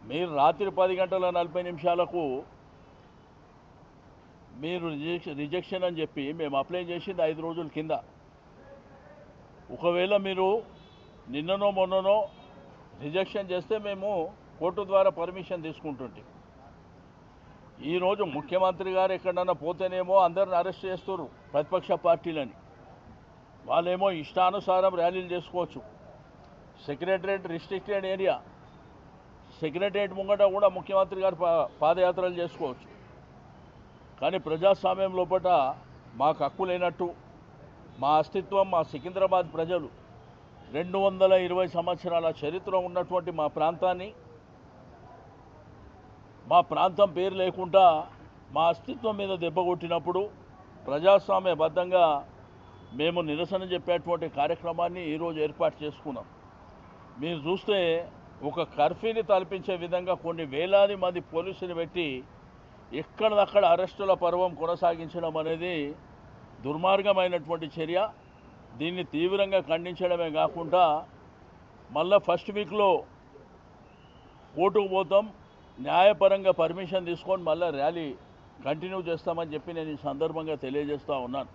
మీరు రాత్రి 10 గంటల 40 నిమిషాలకు మీరు రిజెక్షన్ అని చెప్పి మేము అప్లై చేసింది 5 రోజుల కింద. ఒకవేళ మీరు నిన్ననో మొన్ననో రిజెక్షన్ చేస్తే మేము కోర్టు ద్వారా పర్మిషన్ తీసుకుంటుంటే, ఈరోజు ముఖ్యమంత్రి గారు ఎక్కడన్నా పోతేనేమో అందరిని అరెస్ట్ చేస్తున్నారు ప్రతిపక్ష పార్టీలని. వాళ్ళేమో ఇష్టానుసారం ర్యాలీలు చేసుకోవచ్చు. సెక్రటరేట్ రిస్ట్రిక్టెడ్ ఏరియా, సెక్రటరేట్ ముంగట కూడా ముఖ్యమంత్రి గారు పాదయాత్రలు చేసుకోవచ్చు. కానీ ప్రజాస్వామ్యం లోపల మాకు హక్కు లేనట్టు, మా అస్తిత్వం, మా సికింద్రాబాద్ ప్రజలు 220 సంవత్సరాల చరిత్ర ఉన్నటువంటి మా ప్రాంతాన్ని, మా ప్రాంతం పేరు లేకుండా మా అస్తిత్వం మీద దెబ్బ కొట్టినప్పుడు ప్రజాస్వామ్యబద్ధంగా మేము నిరసన చెప్పేటువంటి కార్యక్రమాన్ని ఈరోజు ఏర్పాటు చేసుకున్నాం. మీరు చూస్తే ఒక కర్ఫ్యూని తలపించే విధంగా కొన్ని వేలాది మంది పోలీసులు పెట్టి ఎక్కడదక్కడ అరెస్టుల పర్వం కొనసాగించడం అనేది దుర్మార్గమైనటువంటి చర్య. దీన్ని తీవ్రంగా ఖండించడమే కాకుండా మళ్ళీ ఫస్ట్ వీక్లో కోర్టుకు పోతాం, న్యాయపరంగా పర్మిషన్ తీసుకొని మళ్ళీ ర్యాలీ కంటిన్యూ చేస్తామని చెప్పి నేను ఈ సందర్భంగా తెలియజేస్తూ ఉన్నాను.